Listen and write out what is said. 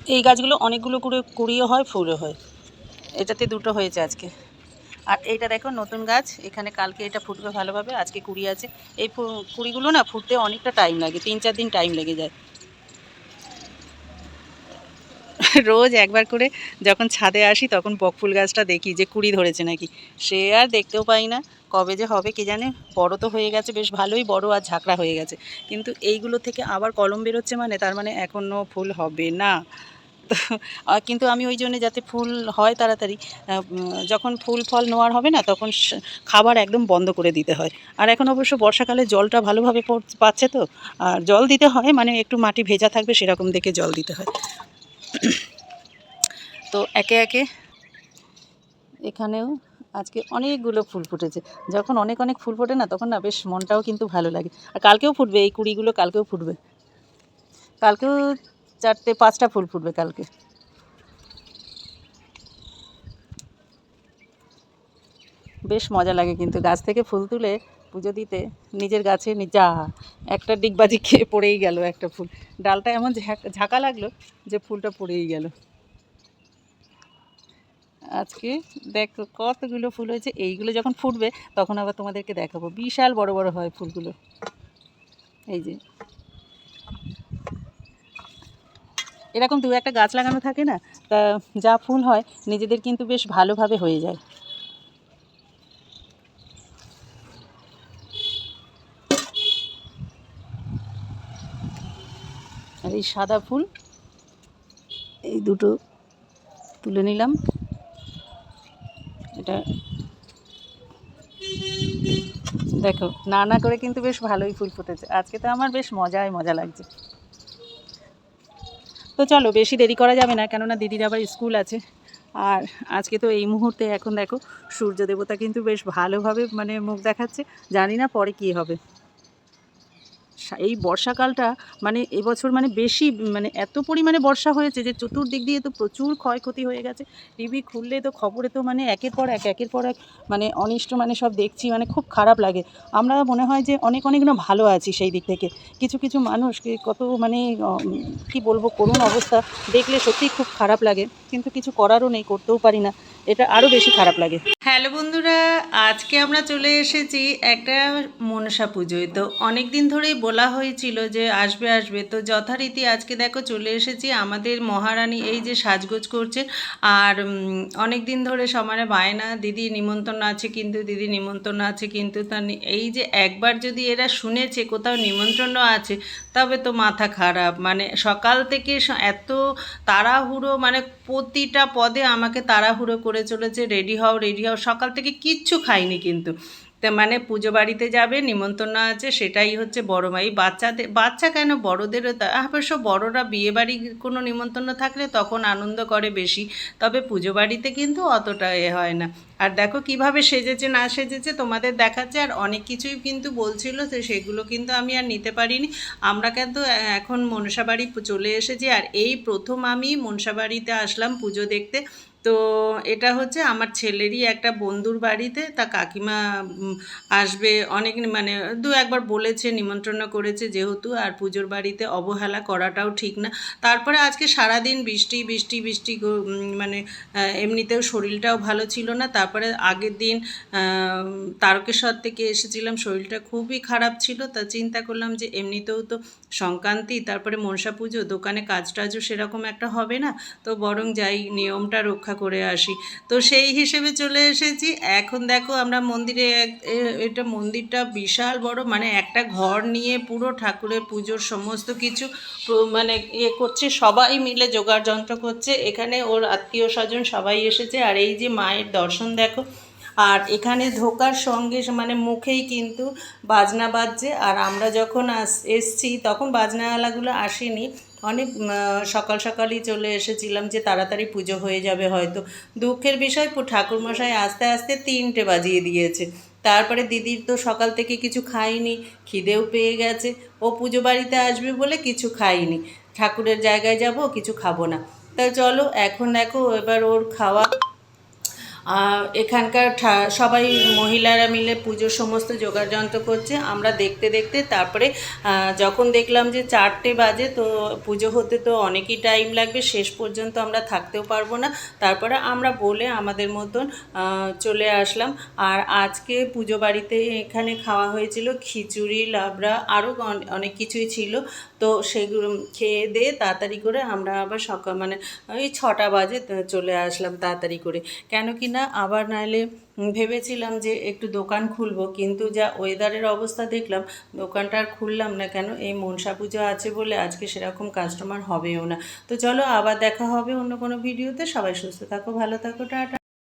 এই গাছগুলো অনেকগুলো করে কুড়িও হয়, ফুলও হয়। এটাতে দুটো হয়েছে আজকে। আর এইটা দেখো নতুন গাছ, এখানে কালকে এটা ফুটবে ভালোভাবে, আজকে কুড়ি আছে। এই কুড়িগুলো না ফুটতে অনেকটা টাইম লাগে, 3-4 দিন টাইম লেগে যায়। রোজ একবার করে যখন ছাদে আসি তখন বকফুল গাছটা দেখি যে কুড়ি ধরেছে নাকি, সে আর দেখতেও পাই না। কবে যে হবে কে জানে। বড় তো হয়ে গেছে, বেশ ভালোই বড় আর ঝাঁকড়া হয়ে গেছে, কিন্তু এইগুলো থেকে আবার কলম বেরোচ্ছে, মানে তার মানে এখনও ফুল হবে না। তো কিন্তু আমি ওই জন্যে যাতে ফুল হয় তাড়াতাড়ি, যখন ফুল ফল নেওয়ার হবে না তখন খাবার একদম বন্ধ করে দিতে হয়। আর এখন অবশ্য বর্ষাকালে জলটা ভালোভাবে পাচ্ছে তো, আর জল দিতে হয় মানে একটু মাটি ভেজা থাকবে সেরকম দেখে জল দিতে হয়। তো একে একে এখানেও আজকে অনেকগুলো ফুল ফুটেছে। যখন অনেক অনেক ফুল ফোটে না তখন না বেশ মনটাও কিন্তু ভালো লাগে। আর কালকেও ফুটবে, এই কুড়িগুলো কালকেও ফুটবে। কালকেও 4-5টা ফুল ফুটবে কালকে। বেশ মজা লাগে কিন্তু গাছ থেকে ফুল তুলে পুজো দিতে। নিজের গাছে যা একটা ডিগবাজি খেয়ে পড়েই গেল একটা ফুল, ডালটা এমন ঝাঁকা লাগলো যে ফুলটা পড়েই গেল। আজকে দেখো কতগুলো ফুল হয়েছে, এইগুলো যখন ফুটবে তখন আবার তোমাদেরকে দেখাবো। বিশাল বড় বড় হয় ফুলগুলো। এই যে এরকম 2-1টা গাছ লাগানো থাকে না, তা যা ফুল হয় নিজেদের কিন্তু বেশ ভালোভাবে হয়ে যায়। আর এই সাদা ফুল এই দুটো তুলে নিলাম। এটা দেখো না না করে কিন্তু বেশ ভালোই ফুল ফুটেছে আজকে, তো আমার বেশ মজা লাগছে। তো চলো বেশি দেরি করা যাবে না, কেননা দিদির আবার স্কুল আছে। আর আজকে তো এই মুহূর্তে এখন দেখো সূর্য দেবতা কিন্তু বেশ ভালোভাবে মানে মুখ দেখাচ্ছে, জানি না পরে কী হবে। এই বর্ষাকালটা মানে এবছর মানে বেশি, মানে এত পরিমাণে বর্ষা হয়েছে যে চতুর্দিক দিয়ে তো প্রচুর ক্ষয়ক্ষতি হয়ে গেছে। টিভি খুললে তো খবরে তো মানে একের পর এক মানে অনিষ্ট, মানে সব দেখছি, মানে খুব খারাপ লাগে। আমরা মনে হয় যে অনেক না ভালো আছি সেই দিক থেকে। কিছু কিছু মানুষ কত মানে কি বলবো, করুণ অবস্থা দেখলে সত্যিই খুব খারাপ লাগে, কিন্তু কিছু করারও নেই, করতেও পারি না, এটা আরও বেশি খারাপ লাগে। হ্যালো বন্ধুরা, আজকে আমরা চলে এসেছি একটা মনসা পুজোয়। তো অনেক দিন ধরেই বলা হয়েছিল যে আসবে আসবে, তো যথারীতি আজকে দেখো চলে এসেছি। আমাদের মহারানী এই যে সাজগোজ করছে, আর অনেক দিন ধরে সমানে বায়না দিদি নিমন্ত্রণ আছে কিন্তু, দিদি নিমন্ত্রণ আছে কিন্তু। এই যে একবার যদি এরা শুনেছে কোথাও নিমন্ত্রণ আছে, তবে তো মাথা খারাপ। মানে সকাল থেকে এত তাড়াহুড়ো, মানে প্রতিটা পদে আমাকে তাড়াহুড়ো করে চলেছে, রেডি হও রেডি হও। সকাল থেকে কিচ্ছু খাইনি কিন্তু। তা মানে পুজো বাড়িতে যাবে, নিমন্ত্রণ আছে, সেটাই হচ্ছে বড় মাই। বাচ্চা কেন, বড়দেরও অবশ্য বড়রা বিয়েবাড়ি কোনো নিমন্ত্রণ থাকলে তখন আনন্দ করে বেশি, তবে পুজো বাড়িতে কিন্তু অতটা হয় না। আর দেখো কিভাবে সেজেছে না সেজেছে তোমাদের দেখাচ্ছে। আর অনেক কিছুই কিন্তু বলছিল, তো সেগুলো কিন্তু আমি আর নিতে পারিনি। আমরা কিন্তু এখন মনসাবাড়ি চলে এসেছি, আর এই প্রথম আমি মনসাবাড়িতে আসলাম পুজো দেখতে। তো এটা হচ্ছে আমার ছেলেরই একটা বন্ধুর বাড়িতে, তা কাকিমা আসবে অনেক, মানে 2-1বার বলেছে, নিমন্ত্রণ করেছে যেহেতু, আর পুজোর বাড়িতে অবহেলা করাটাও ঠিক না। তারপরে আজকে সারাদিন বৃষ্টি বৃষ্টি বৃষ্টি, মানে এমনিতেও শরীরটাও ভালো ছিল না। তারপরে আগের দিন তারকেশ্বর থেকে এসেছিলাম, শরীরটা খুবই খারাপ ছিল। তা চিন্তা করলাম যে এমনিতেও তো সংক্রান্তি, তারপরে মনসা পুজো, দোকানে কাজ টাজও সেরকম একটা হবে না, তো বরং যাই নিয়মটা রক্ষা করে আসি। তো সেই হিসেবে চলে এসেছি। এখন দেখো আমরা মন্দিরে, এটা মন্দিরটা বিশাল বড়, মানে একটা ঘর নিয়ে পুরো ঠাকুরের পুজোর সমস্ত কিছু মানে করছে, সবাই মিলে জোগাড় যন্ত্র করছে। এখানে ওর আত্মীয় স্বজন সবাই এসেছে। আর এই যে মায়ের দর্শন দেখো, আর এখানে ঢোকার সঙ্গে মানে মুখেই কিন্তু বাজনা বাজছে। আর আমরা যখন এসছি তখন বাজনাওয়ালাগুলো আসেনি, অনেক সকাল সকালই চলে এসেছিলাম যে তাড়াতাড়ি পুজো হয়ে যাবে হয়তো। দুঃখের বিষয় ঠাকুরমশাই আস্তে আস্তে 3টে বাজিয়ে দিয়েছে। তারপরে দিদির তো সকাল থেকে কিছু খাইনি, খিদেও পেয়ে গেছে। ও পুজো বাড়িতে আসবে বলে কিছু খাইনি, ঠাকুরের জায়গায় যাব কিছু খাবো না। তা চলো এখন দেখো এবার ওর খাওয়া এখানকার সবাই মহিলারা মিলে পুজোর সমস্ত যোগাযন্ত্র করছে। আমরা দেখতে দেখতে তারপরে যখন দেখলাম যে 4টে বাজে, তো পুজো হতে তো অনেকই টাইম লাগবে, শেষ পর্যন্ত আমরা থাকতেও পারবো না। তারপরে আমরা বলে আমাদের মতন চলে আসলাম। আর আজকে পুজো বাড়িতে এখানে খাওয়া হয়েছিল খিচুড়ি, লাবড়া, আরও অনেক কিছুই ছিল। তো সেগুলো খেয়ে দিয়ে তাড়াতাড়ি করে আমরা আবার সকাল মানে ওই 6টা বাজে চলে আসলাম তাড়াতাড়ি করে। কেন কি না আবার নাহলে ভেবেছিলাম যে একটু দোকান খুলবো, কিন্তু যা ওয়েদারের অবস্থা দেখলাম দোকানটা আর খুললাম না। কেন, এই মনসা পুজো আছে বলে আজকে সেরকম কাস্টমার হবেও না। তো চলো আবার দেখা হবে অন্য কোনো ভিডিওতে। সবাই সুস্থ থাকো, ভালো থাকো, টাটা।